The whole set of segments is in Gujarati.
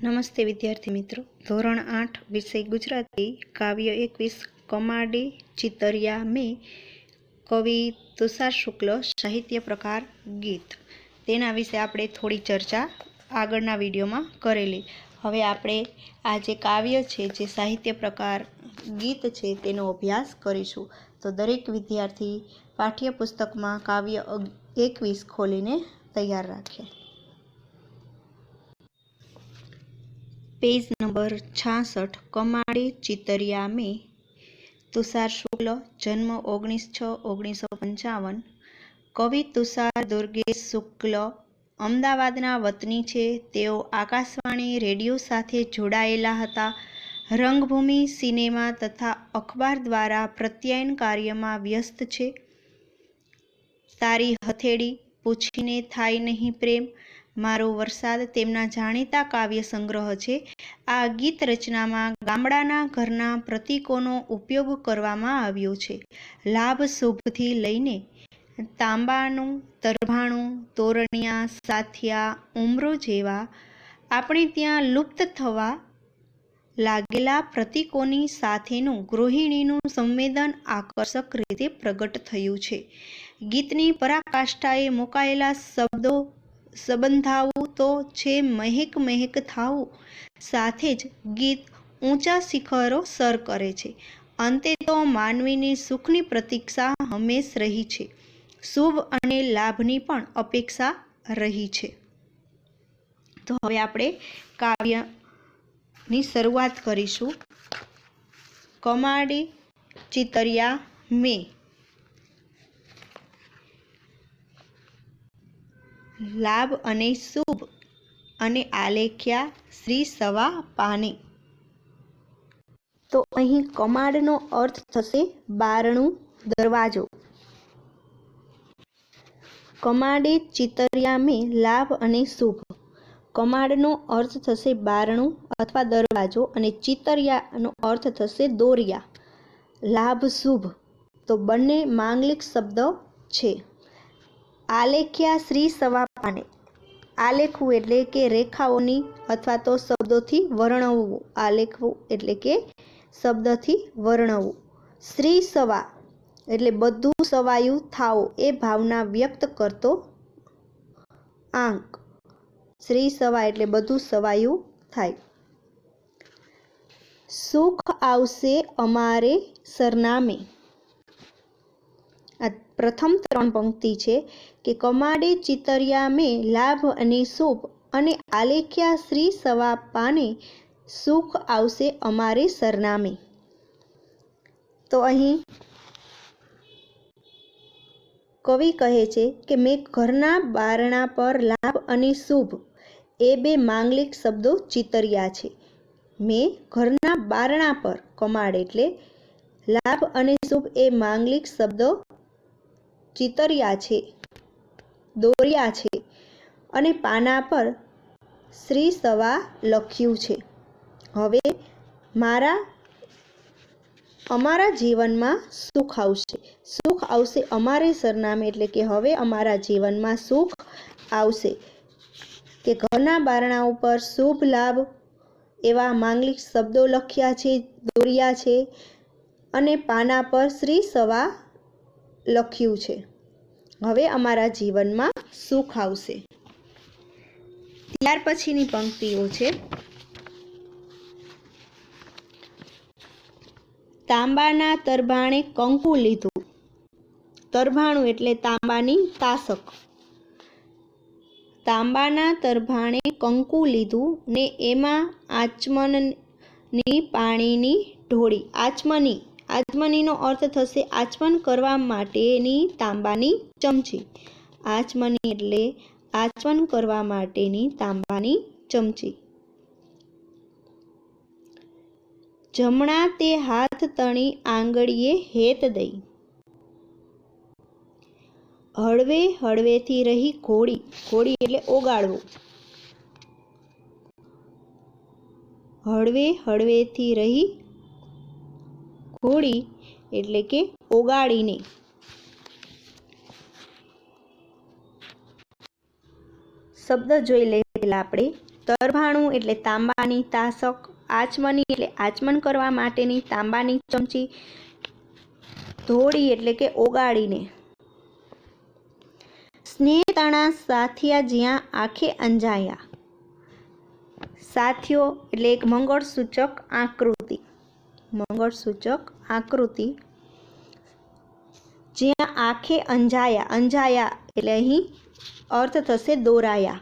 નમસ્તે વિદ્યાર્થી મિત્રો, ધોરણ 8 વિષય ગુજરાતી, કાવ્ય 21 કમાડી ચિતરિયા મેં, કવિ તુષાર શુક્લ, સાહિત્ય પ્રકાર ગીત. તેના વિશે આપણે થોડી ચર્ચા આગળના વિડીયોમાં કરેલી. હવે આપણે આ જે કાવ્ય છે, જે સાહિત્ય પ્રકાર ગીત છે, તેનો અભ્યાસ કરીશું. તો દરેક વિદ્યાર્થી પાઠ્યપુસ્તકમાં કાવ્ય 21 ખોલીને તૈયાર રાખે. पेज नंबर 66 कमाड़ी चितरिया में. तुषार शुक्ल, जन्म 19/6/1955. कवि तुषार दुर्गेश शुक्ल अमदावादना वतनी छे. तेओ आकाशवाणी रेडियो साथे जोड़ायेला हता. रंगभूमि, सिनेमा तथा अखबार द्वारा प्रत्यायन कार्यमां व्यस्त छे. तारी हथेड़ी, पूछीने थाय नहीं प्रेम, मारो वरसाद તેમના જાણીતા કાવ્ય સંગ્રહ છે. આ ગીત રચનામાં ગામડાના ઘરના પ્રતીકોનો ઉપયોગ કરવામાં આવ્યો છે. લાભ શુભથી લઈને તાંબાનું, તરભાણું, તોરણિયા, સાથિયા, ઉમરો જેવા આપણે ત્યાં લુપ્ત થવા લાગેલા પ્રતીકોની સાથેનું ગૃહિણીનું સંવેદન આકર્ષક રીતે પ્રગટ થયું છે. ગીતની પરાકાષ્ઠાએ મુકાયેલા શબ્દો સંબંધાવું તો છે મહેક મહેક થાવું, સાથે જ ગીત ઊંચા શિખરો સર કરે છે. અંતે તો માનવીની સુખની પ્રતીક્ષા હંમેશ રહી છે. શુભ અને લાભની પણ અપેક્ષા રહી છે. તો હવે આપણે કાવ્યની શરૂઆત કરીશું. કમાડી ચિતરિયા મેં. લાભ અને શુભ અને આલેખ્યા શ્રી સવા પાને. તો અહીં કમાડનો અર્થ થશે બારણું, દરવાજો. કમાડે ચિતરિયા મેં લાભ અને શુભ. કમાડનો અર્થ થશે બારણું અથવા દરવાજો અને ચિતરિયાનો અર્થ થશે દોરિયા. લાભ શુભ તો બંને માંગલિક શબ્દ છે. આલેખ્યા શ્રી સવા પાને. આલેખવું એટલે કે રેખાઓની અથવા તો શબ્દોથી વર્ણવવું. આલેખવું એટલે કે શબ્દથી વર્ણવવું. શ્રી સવા એટલે બધું સવાયું થાવું, એ ભાવના વ્યક્ત કરતો આંક. શ્રી સવા એટલે બધું સવાયું થાય. સુખ આવશે અમારે સરનામે. આ પ્રથમ 3 પંક્તિ છે કે કમાડે ચિતરિયા મેં લાભ અને શુભ અને આલેખ્યા શ્રી સવા પાને, સુખ આવશે અમારે સરનામે. તો અહીં કવિ કહે છે કે મેં ઘરના બારણા પર લાભ અને શુભ એ 2 માંગલિક શબ્દો ચિતર્યા છે. મેં ઘરના બારણા પર, કમાડ એટલે લાભ અને શુભ એ માંગલિક શબ્દો ચિતર્યા છે, દોર્યા છે અને પાના પર શ્રી સવા લખ્યું છે. હવે અમારા જીવનમાં સુખ આવશે. સુખ આવશે અમારે સરનામે એટલે કે હવે અમારા જીવનમાં સુખ આવશે. કે ઘરના બારણા ઉપર શુભ લાભ એવા માંગલિક શબ્દો લખ્યા છે, દોર્યા છે અને પાના પર શ્રી સવા લખ્યું છે. હવે અમારા જીવનમાં સુખ આવશે. ત્યાર પછીની પંક્તિઓ છે. તાંબાના તરભાણે કંકુ લીધું. તરભાણું એટલે તાંબાની તાસક. તાંબાના તરભાણે કંકુ લીધું ને એમાં આચમનની પાણીની ઢોળી. આચમનીનો અર્થ થશે આચમન કરવા માટેની તાંબાની ચમચી. આચમની એટલે આચમન કરવા માટેની તાંબાની ચમચી. જમણા તે હાથ તણી આંગળીએ હેત દઈ. હળવે હળવેથી રહી ઘોડી. ઘોડી એટલે ઓગાળવું. હળવે હળવેથી રહી ઘોડી એટલે કે ઓગાળીને. શબ્દ જોઈ લઈએ પહેલા આપણે. તરભાણું એટલે તાંબાની તાસક, આચમની એટલે આચમન કરવા માટેની તાંબાની ચમચી, ધોળી એટલે કે ઓગાળીને. સ્નેહતણા સાથિયા જ્યાં આંખે અંજાયા. સાથિયો એટલે એક મંગળસૂચક આકૃતિ, મંગળસૂચક આકૃતિ. જ્યાં આંખે અંજાયા, અંજાયા એટલે અહીં અર્થ થશે દોરાયા.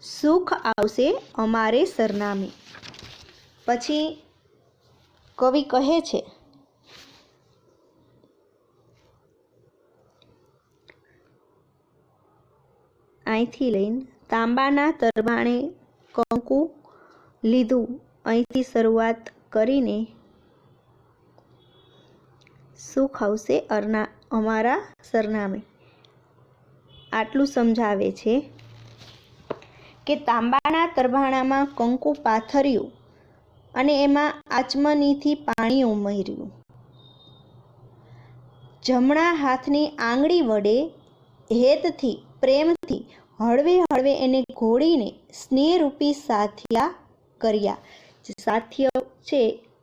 સુખ આવશે અમારે સરનામે. પછી કવિ કહે છે અહીંથી લઈને તાંબાના તરભાણે કંકુ લીધું, અહીંથી શરૂઆત કરીને સુખ આવશે અમારા સરનામે. આટલું સમજાવે છે કે તાંબાના તરભાણામાં કંકુ પાથર્યું અને એમાં આચમનીથી પાણી ઉમેર્યું. જમણા હાથની આંગળી વડે હેતથી, પ્રેમથી હળવે હળવે એને ઘોળીને સ્નેહરૂપી સાથિયા કર્યા. જે સાથિય છે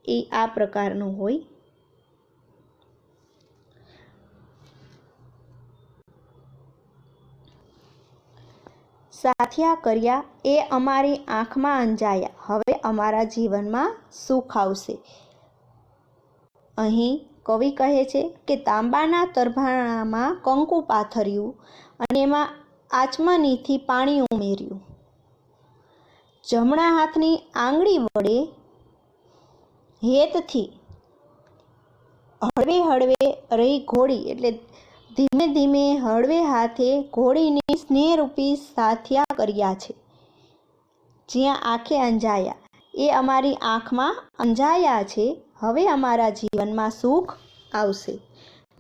એ આ પ્રકારનું હોય. સાથિયા કર્યા એ અમારી આંખમાં અંજાયા. હવે અમારા જીવનમાં સુખ આવશે. અહીં કવિ કહે છે કે તાંબાના તરભાણામાં કંકુ પાથર્યું અને એમાં આચમનીથી પાણી ઉમેર્યું. જમણા હાથની આંગળી વડે હેતથી હળવે હળવે રહી ઘોળી એટલે ધીમે ધીમે હળવે હાથે ઘોળીને સ્નેહરૂપી સાથિયા કર્યા છે. જ્યાં આંખે અંજાયા એ અમારી આંખમાં અંજાયા છે. હવે અમારા જીવનમાં સુખ આવશે.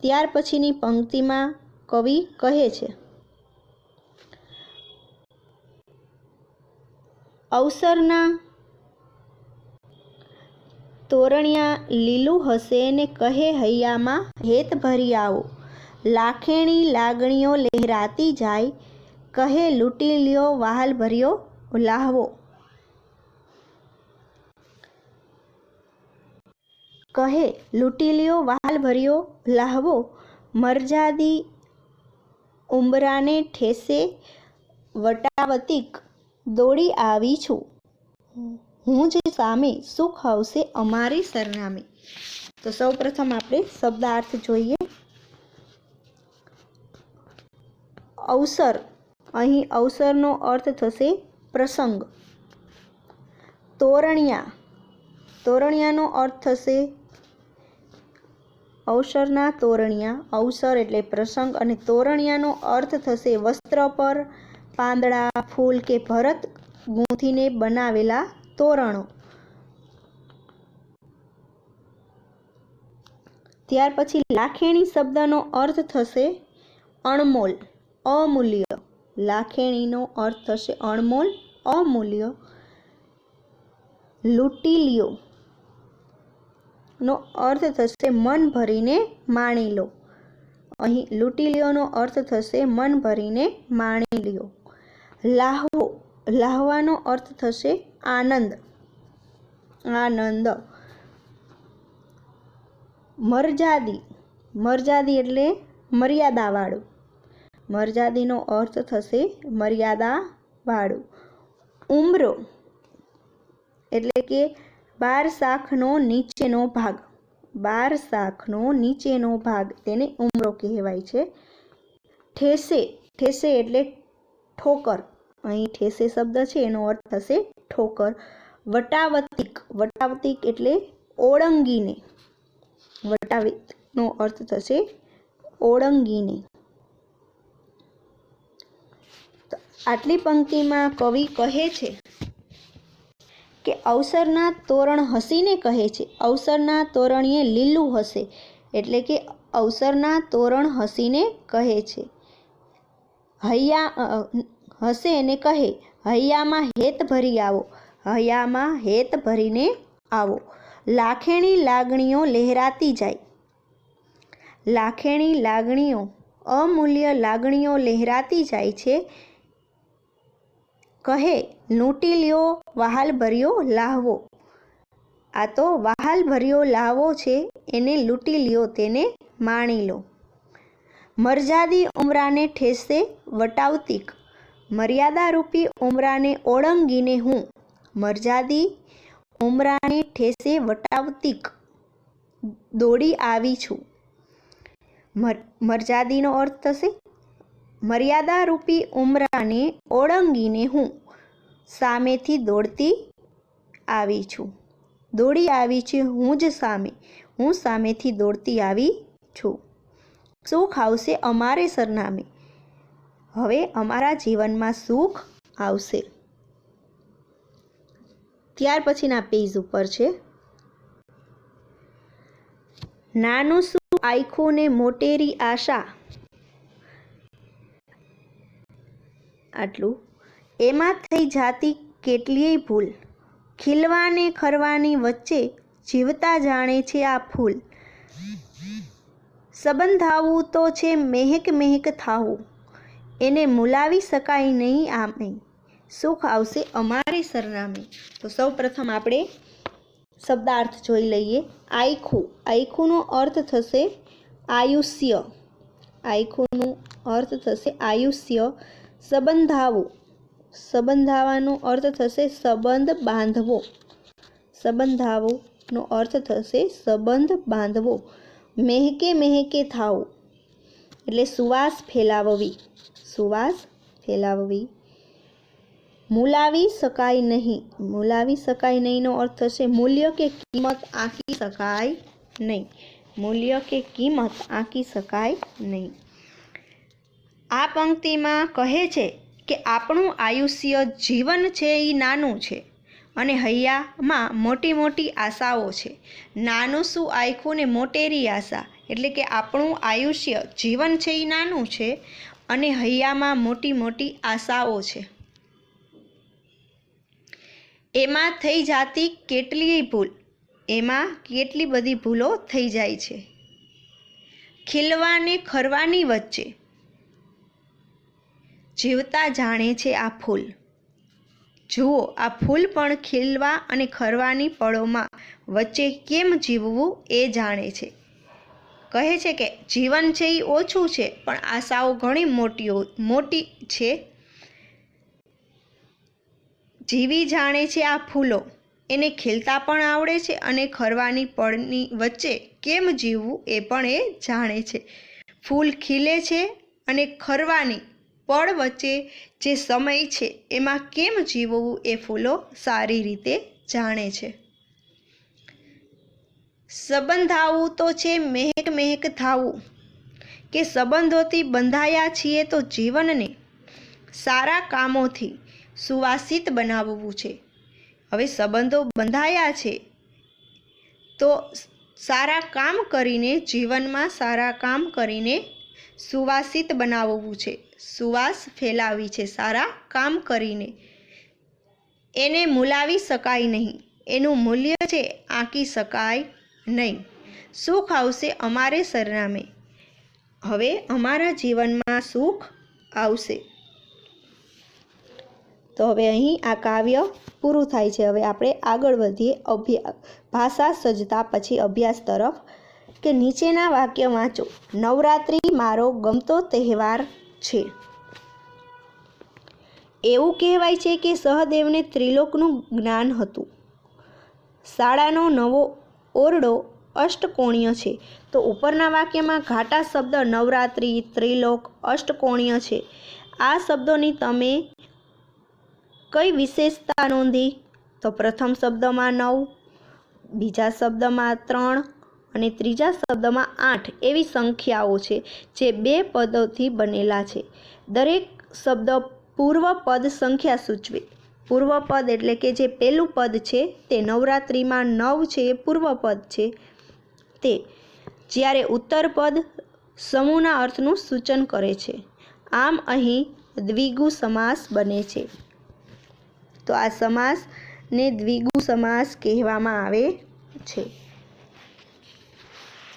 ત્યાર પછીની પંક્તિમાં કવિ કહે છે અવસરના તોરણિયા લીલું હશે ને કહે હૈયામાં હેત ભરી આવો. લાખેણી લાગણીઓ લહેરાતી જાય, કહે લૂંટી લ્યો વહાલ ભર્યો લાહવો. કહે લૂંટી લ્યો વહાલ ભર્યો લાહવો. મરજાદી ઉંબરાને ઠેસે વટાવતીક દોડી આવી છું. હું જે સામે સુખ આવશે અમારી સરનામે. તો સૌપ્રથમ આપણે શબ્દાર્થ જોઈએ. અવસર, અહીં અવસરનો અર્થ થશે પ્રસંગ. તોરણિયા, તોરણિયાનો અર્થ થશે અવસરના તોરણિયા. અવસર એટલે પ્રસંગ અને તોરણિયાનો અર્થ થશે વસ્ત્ર પર પાંદડા, ફૂલ કે ભરત ગૂંથીને બનાવેલા તોરણો. ત્યાર પછી લાખેણી શબ્દનો અર્થ થશે અણમોલ, અમૂલ્ય. લાખેણીનો અર્થ થશે અણમોલ, અમૂલ્ય. લૂંટી લ્યો નો અર્થ થશે મન ભરીને માણી લો. અહીં લૂંટી લ્યોનો અર્થ થશે મન ભરીને માણી લ્યો. લાહવો, લાહવાનો અર્થ થશે આનંદ, આનંદ. મરજાદી, મરજાદી એટલે મર્યાદાવાળું. મરજાદીનો અર્થ થશે મર્યાદાવાળું. ઉંબરો એટલે કે 12 શાખનો નીચેનો ભાગ, 12 શાખનો નીચેનો ભાગ તેને ઉંબરો કહેવાય છે. ઠેસે, ઠેસે એટલે ઠોકર. અહીં ઠેસે શબ્દ છે એનો અર્થ થશે ઠોકર. વટાવતીક, વટાવતીક એટલે ઓળંગીને. વટાવતીકનો અર્થ થશે ઓળંગીને. તો આટલી પંક્તિમાં કવિ કહે છે કે અવસરના તોરણ હસીને કહે છે. અવસરના તોરણીએ લીલું હશે એટલે કે અવસરના તોરણ હસીને કહે છે. હૈયા હસે અને કહે હૈયામાં હેત ભરી આવો, હૈયામાં હેત ભરીને આવો. લાખેણી લાગણીઓ લહેરાતી જાય, લાખેણી લાગણીઓ, અમૂલ્ય લાગણીઓ લહેરાતી જાય છે. કહે લૂંટી લ્યો વહાલ ભર્યો લાહવો. આ તો વહાલ ભર્યો લાહવો છે, એને લૂંટી લ્યો, તેને માણી લો. મરજાદી ઉમરાને ઠેસે વટાવતીક. મર્યાદારૂપી ઉમરાને ઓળંગીને હું મરજાદી ઉમરાને ઠેસે વટાવતીક દોડી આવી છું. મરજાદીનો અર્થ થશે મર્યાદારૂપી ઉમરાને ઓળંગીને હું સામેથી દોડતી આવી છું. દોડી આવી છે હું સામેથી દોડતી આવી છું. સુખ આવશે અમારે સરનામે. હવે અમારા જીવનમાં સુખ આવશે. ત્યાર પછીના પેજ ઉપર છે નાનું શું આયખું ને મોટેરી આશા. આટલું. એમાં થઈ જાતી કેટલીય ભૂલ, ખીલવાને ખરવાની વચ્ચે જીવતા જાણે છે આ ફૂલ. સંબંધાવું તો છે મહેક મહેક થાવું, એને મુલાવી શકાય નહીં આમે. સુખ આવશે અમારે સરનામે. તો સૌ પ્રથમ આપણે શબ્દાર્થ જોઈ લઈએ. આયખું. આયખુંનો અર્થ થશે આયુષ્ય. આયખુંનો અર્થ થશે આયુષ્ય. સંબંધાવું. સંબંધાવાનો અર્થ થશે સંબંધ બાંધવો. સંબંધાવોનો અર્થ થશે સંબંધ બાંધવો. મહેકે મહેકે થાવું એટલે સુવાસ ફેલાવવી. સુવાસ ફેલાવવી. મુલાવી શકાય નહીં. મુલાવી શકાય નહીંનો અર્થ થશે મૂલ્ય કે કિંમત આંકી શકાય નહીં. મૂલ્ય કે કિંમત આંકી શકાય નહીં. આ પંક્તિમાં કહે છે કે આપણું આયુષ્ય જીવન છે એ નાનું છે અને હૈયામાં મોટી મોટી આશાઓ છે. નાનું શું આયખું ને મોટેરી આશા એટલે કે આપણું આયુષ્ય જીવન છે એ નાનું છે અને હૈયામાં મોટી મોટી આશાઓ છે. એમાં થઈ જાતી કેટલીય ભૂલ. એમાં કેટલી બધી ભૂલો થઈ જાય છે. ખીલવાને ખરવાની વચ્ચે જીવતા જાણે છે આ ફૂલ. જુઓ, આ ફૂલ પણ ખીલવા અને ખરવાની પળોમાં વચ્ચે કેમ જીવવું એ જાણે છે. કહે છે કે જીવન છે એ ઓછું છે પણ આશાઓ ઘણી મોટી છે. જીવી જાણે છે આ ફૂલો, એને ખીલતા પણ આવડે છે અને ખરવાની પળની વચ્ચે કેમ જીવવું એ પણ એ જાણે છે. ફૂલ ખીલે છે અને ખરવાની પળ વચ્ચે જે સમય છે એમાં કેમ જીવવું એ ફૂલો સારી રીતે જાણે છે. સંબંધાવું તો છે મહેક મહેક થાવું કે સંબંધોથી બંધાયા છીએ તો જીવનને સારા કામોથી સુવાસિત બનાવવું છે. હવે સંબંધો બંધાયા છે તો સારા કામ કરીને જીવનમાં સારા કામ કરીને સુવાસિત બનાવવું છે. સુવાસ ફેલાવી છે સારા કામ કરીને. એને મુલાવી શકાય નહીં. એનું મૂલ્ય છે આંકી શકાય નહીં. સુખ આવશે અમારે સરનામે. હવે અમારા જીવનમાં સુખ આવશે. તો હવે અહીં આ કાવ્ય પૂરું થાય છે. હવે આપણે આગળ વધીએ ભાષા સજ્જતા પછી અભ્યાસ તરફ. કે નીચેના વાક્ય વાંચો. નવરાત્રિ મારો ગમતો તહેવાર છે. એવું કહેવાય છે કે સહદેવને ત્રિલોકનું જ્ઞાન હતું. શાળાનો નવો ઓરડો અષ્ટકોણીય છે. તો ઉપરના વાક્યમાં ઘાટા શબ્દ નવરાત્રિ, ત્રિલોક, અષ્ટકોણીય છે. આ શબ્દોની તમે કઈ વિશેષતા નોંધી? તો પ્રથમ શબ્દમાં 9, બીજા શબ્દમાં 3 અને ત્રીજા શબ્દમાં 8 એવી સંખ્યાઓ છે જે 2 પદોથી બનેલા છે. દરેક શબ્દ પૂર્વ પદ સંખ્યા સૂચવે. પૂર્વ પદ એટલે કે જે પહેલું પદ છે તે નવરાત્રિમાં 9 છે એ પૂર્વ પદ છે તે. જ્યારે ઉત્તર પદ સમૂહના અર્થનું સૂચન કરે છે. આમ અહીં દ્વિગુ સમાસ બને છે. તો આ સમાસને દ્વિગુ સમાસ કહેવામાં આવે છે.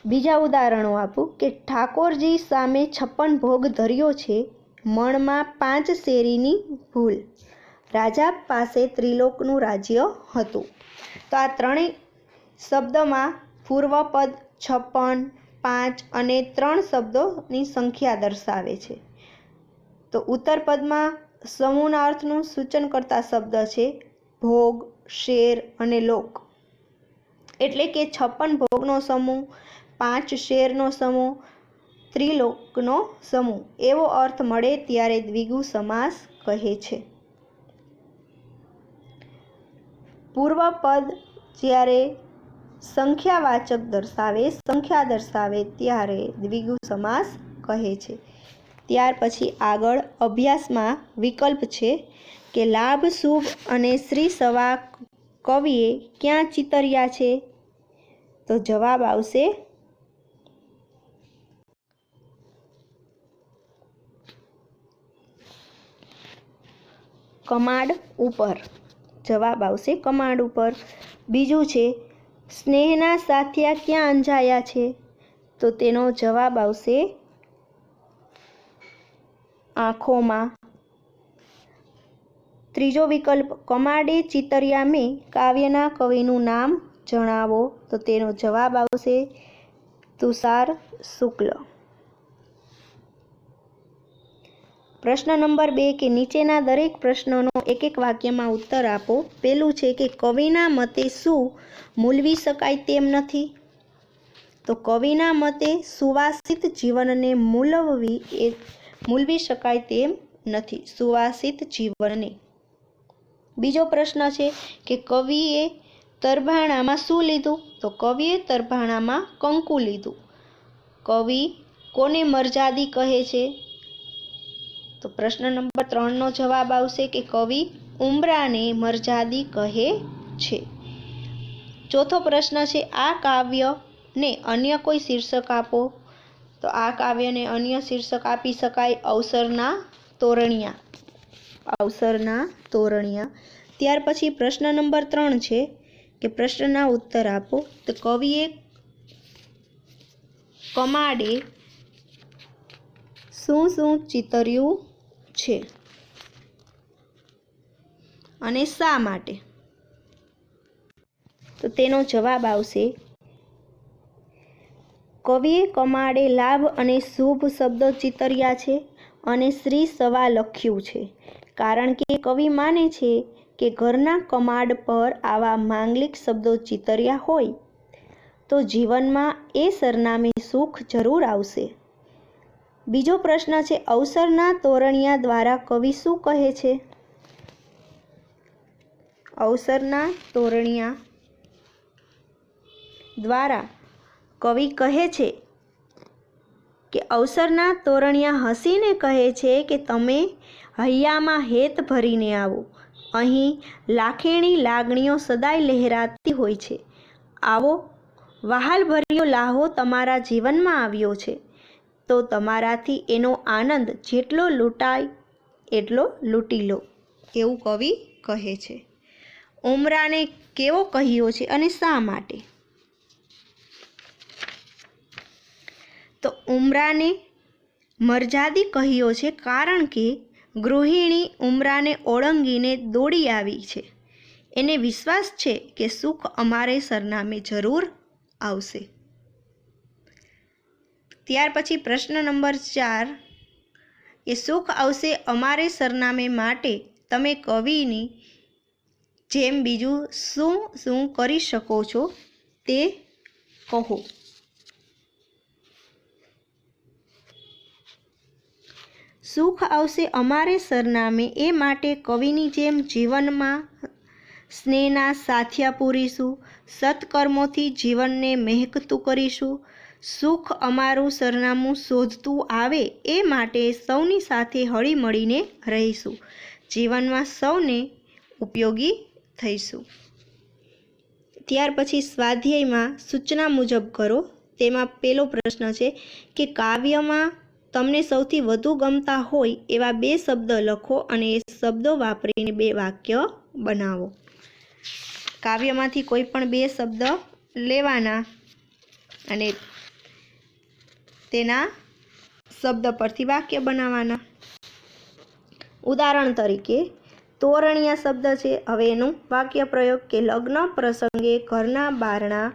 બીજા ઉદાહરણો આપું કે ઠાકોરજી સામે 56 ભોગ ધર્યો છે, મણમાં 5 શેરીની ભૂલ. રાજા પાસે ત્રિલોકનું રાજ્ય હતું. તો આ ત્રણેય શબ્દમાં પૂર્વપદ 56, 5 અને 3 શબ્દોની સંખ્યા દર્શાવે છે. તો ઉત્તરપદમાં સમૂહના અર્થનું સૂચન કરતા શબ્દ છે ભોગ, શેર અને લોક. એટલે કે 56 ભોગનો સમૂહ, 5 શેરનો સમૂહ, ત્રિલોકનો સમૂહ એવો અર્થ મળે ત્યારે દ્વિગુ સમાસ કહે છે. પૂર્વપદ જ્યારે સંખ્યા દર્શાવે ત્યારે દ્વિગુ સમાસ કહે છે. ત્યાર પછી આગળ અભ્યાસમાં વિકલ્પ છે કે લાભ, શુભ અને શ્રી સવા કવિએ ક્યાં ચિતર્યા છે? તો જવાબ આવશે કમાડ ઉપર. જવાબ આવશે કમાડ ઉપર. બીજું છે સ્નેહના સાથિયા ક્યાં અંજાયા છે? તો તેનો જવાબ આવશે આંખોમાં. ત્રીજો વિકલ્પ કમાડે ચિતર્યા મેં કાવ્યના કવિનું નામ જણાવો. તો તેનો જવાબ આવશે તુષાર શુક્લ. પ્રશ્ન નંબર 2 કે નીચેના દરેક પ્રશ્નોનો એક એક વાક્યમાં ઉત્તર આપો. પેલું છે કે કવિના મતે શું મૂલવી શકાય તેમ નથી? તો કવિના મતે સુવાસિત જીવનને મૂલવી શકાય તેમ નથી. સુવાસિત જીવનને. બીજો પ્રશ્ન છે કે કવિએ તરભાણામાં શું લીધું? તો કવિએ તરભાણામાં કંકુ લીધું. કવિ કોને મર્યાદી કહે છે? તો પ્રશ્ન નંબર 3નો જવાબ આવશે કે કવિ ઉંબરાને મર્યાદી કહે છે. ચોથો પ્રશ્ન છે આ કાવ્યને અન્ય કોઈ શીર્ષક આપો. તો આ કાવ્યને અન્ય શીર્ષક આપી શકાય અવસરના તોરણિયા. અવસરના તોરણિયા. ત્યાર પછી પ્રશ્ન નંબર 3 છે કે પ્રશ્નના ઉત્તર આપો. તો કવિએ કમાડે શું શું ચિતર્યું છે અને શા માટે? તો તેનો જવાબ આવશે કવિએ કમાડે લાભ અને શુભ શબ્દો ચિતર્યા છે અને શ્રી સવા લખ્યું છે. કારણ કે કવિ માને છે કે ઘરના કમાડ પર આવા માંગલિક શબ્દો ચિતર્યા હોય તો જીવનમાં એ સરનામે સુખ જરૂર આવશે. બીજો પ્રશ્ન છે અવસરના તોરણિયા દ્વારા કવિ શું કહે છે? અવસરના તોરણિયા દ્વારા કવિ કહે છે કે અવસરના તોરણિયા હસીને કહે છે કે તમે હૈયામાં હેત ભરીને આવો. અહીં લાખેણી લાગણીઓ સદાય લહેરાતી હોય છે. આવો વહાલભર્યો લાહો તમારા જીવનમાં આવ્યો છે તો તમારાથી એનો આનંદ જેટલો લૂંટાય એટલો લૂંટી લો. એવું કવિ કહે છે. ઉમરાને કેવો કહ્યો છે અને શા માટે? તો ઉમરાને મર્યાદી કહ્યો છે કારણ કે ગૃહિણી ઉમરાને ઓળંગીને દોડી આવી છે. એને વિશ્વાસ છે કે સુખ અમારે સરનામે જરૂર આવશે. ત્યાર પછી પ્રશ્ન નંબર 4 કે સુખ આવશે અમારે સરનામે માટે તમે કવિની જેમ બીજું શું શું કરી શકો છો તે કહો. સુખ આવશે અમારે સરનામે એ માટે કવિની જેમ જીવનમાં સ્નેહના સાથિયા પૂરીશું, સત્કર્મોથી જીવનને મહેકતું કરીશું. સુખ અમારું સરનામું શોધતું આવે એ માટે સૌની સાથે હળીમળીને રહીશું. જીવનમાં સૌને ઉપયોગી થઈશું. ત્યાર પછી સ્વાધ્યાયમાં સૂચના મુજબ કરો. તેમાં પહેલો પ્રશ્ન છે કે કાવ્યમાં તમને સૌથી વધુ ગમતા હોય એવા 2 શબ્દ લખો અને એ શબ્દો વાપરીને 2 વાક્ય બનાવો. કાવ્યમાંથી કોઈ પણ 2 શબ્દ લેવાના અને તેના શબ્દ પરથી વાક્ય બનાવવાના. ઉદાહરણ તરીકે તોરણિયા શબ્દ છે। હવે એનું વાક્ય પ્રયોગ કે લગ્ન પ્રસંગે ઘરના બારણા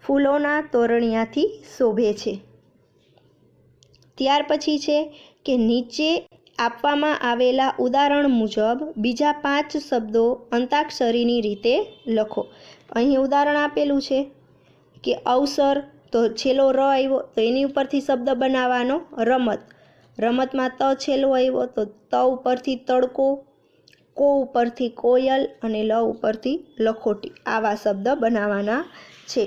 ફૂલોના તોરણિયાથી શોભે છે। ત્યાર પછી છે કે નીચે આપવામાં આવેલા ઉદાહરણ મુજબ બીજા 5 શબ્દો અંતાક્ષરીની રીતે લખો। અહીં ઉદાહરણ આપેલું છે કે અવસર, તો છેલ્લો ર આવ્યો તો એની ઉપરથી શબ્દ બનાવવાનો રમત, રમતમાં ત છેલ્લો આવ્યો તો ત ઉપરથી તડકો, કો ઉપરથી કોયલ અને લ ઉપરથી લખોટી, આવા શબ્દ બનાવવાના છે।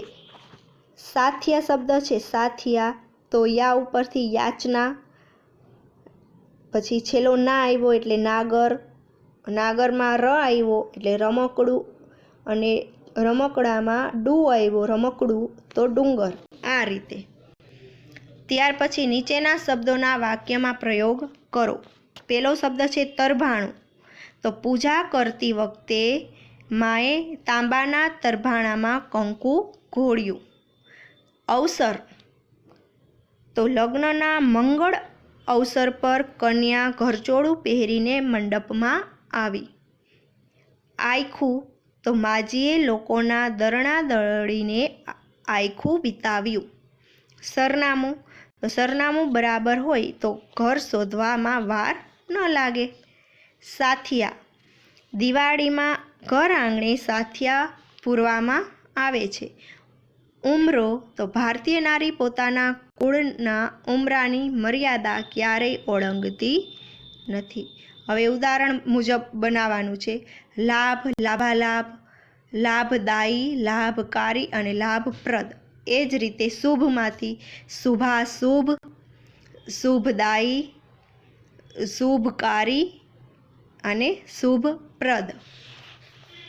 સાથિયા શબ્દ છે સાથિયા, તો યા ઉપરથી યાચના, પછી છેલ્લો ના આવ્યો એટલે નાગર, નાગરમાં ર આવ્યો એટલે રમકડું અને રમકડામાં ડુ આવ્યો રમકડું તો ડુંગર, આ રીતે। ત્યાર પછી નીચેના શબ્દોના વાક્યમાં પ્રયોગ કરો। પહેલો શબ્દ છે તરભાણું, તો પૂજા કરતી વખતે માએ તાંબાના તરભાણામાં કંકુ ઘોળ્યું। અવસર, તો લગ્નના મંગળ અવસર પર કન્યા ઘરચોળું પહેરીને મંડપમાં આવી। આયખું, તો માજીએ લોકોના દરણા દળીને આયખું વિતાવ્યું। સરનામું, તો સરનામું બરાબર હોય તો ઘર શોધવામાં વાર ન લાગે। સાથિયા, દિવાળીમાં ઘર આંગણે સાથિયા પૂરવામાં આવે છે। ઉમરો, તો ભારતીય નારી પોતાના કુળના ઉમરાની મર્યાદા ક્યારેય ઓળંગતી નથી। હવે ઉદાહરણ મુજબ બનાવવાનું છે। લાભ, લાભાલાભ, લાભદાયી, લાભકારી અને લાભપ્રદ। એ જ રીતે શુભમાંથી શુભાશુભ, શુભદાયી, શુભકારી અને શુભપ્રદ।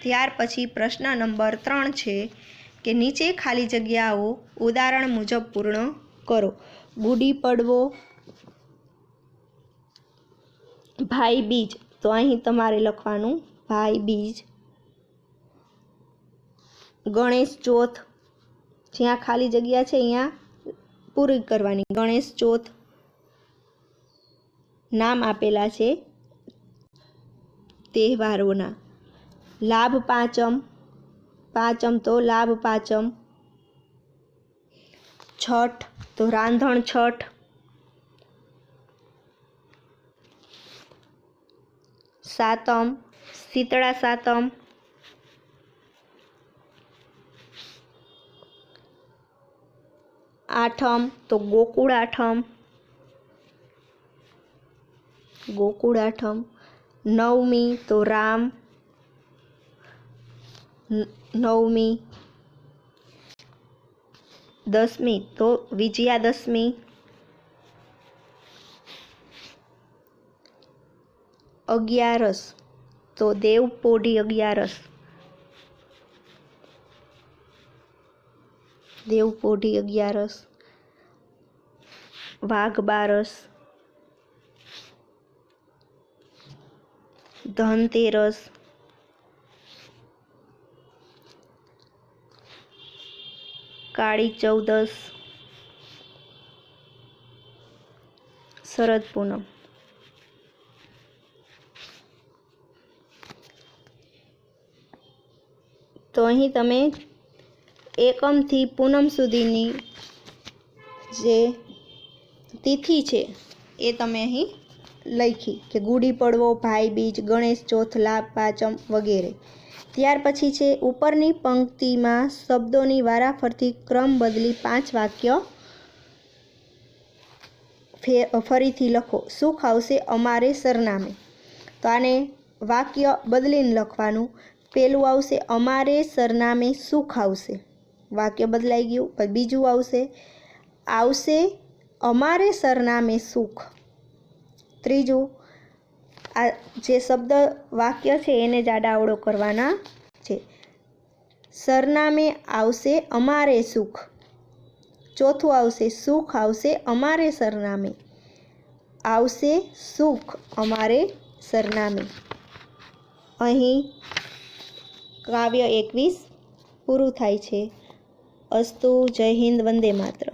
ત્યાર પછી પ્રશ્ન નંબર 3 છે કે નીચે ખાલી જગ્યાઓ ઉદાહરણ મુજબ પૂર્ણ કરો। ગુડી પડવો, ભાઈ બીજ, તો અહીં તમારે લખવાનું ભાઈ બીજ। ગણેશ ચોથ, જ્યાં ખાલી જગ્યા છે અહીંયા પૂરી કરવાની, ગણેશ ચોથ। નામ આપેલા છે તહેવારોના। લાભ પાંચમ, પાંચમ તો લાભ પાંચમ। છઠ, તો રાંધણ છઠ। સાતમ, શીતળા સાતમ। આઠમ, તો ગોકુળ આઠમ, ગોકુળ આઠમ। નવમી, તો રામ નવમી। દસમી, તો વિજયાદશમી। 11, તો દેવપોઢી 11, દેવપોઢી 11। વાઘ બારસ, ધનતેરસ, કાળી ચૌદસ, શરદ પૂનમ। તો અહીં તમે એકમથી પૂનમ સુધીની જે તિથિ છે એ તમે અહીં લખી કે ગુડી પડવો, ભાઈ બીજ, ગણેશ ચોથ, લાભ પાંચમ વગેરે। ત્યાર પછી છે ઉપરની પંક્તિમાં શબ્દોની વારાફરતી ક્રમ બદલી 5 વાક્ય ફરીથી લખો। સુખ આવશે અમારે સરનામે, તો આને વાક્ય બદલીને લખવાનું। પહેલું આવશે અમારે સરનામે સુખ આવશે, વાક્ય બદલાઈ ગયું। પછી બીજું આવશે આવશે અમારે સરનામે સુખ। ત્રીજું, આ જે શબ્દ વાક્ય છે એને જ આડાઅવળો કરવાના છે। સરનામે આવશે અમારે સુખ। ચોથું આવશે સુખ આવશે અમારે સરનામે, આવશે સુખ અમારે સરનામે। અહીં કાવ્ય 21 પૂરું થાય છે। અસ્તુ, જય હિન્દ, વંદે માતરમ।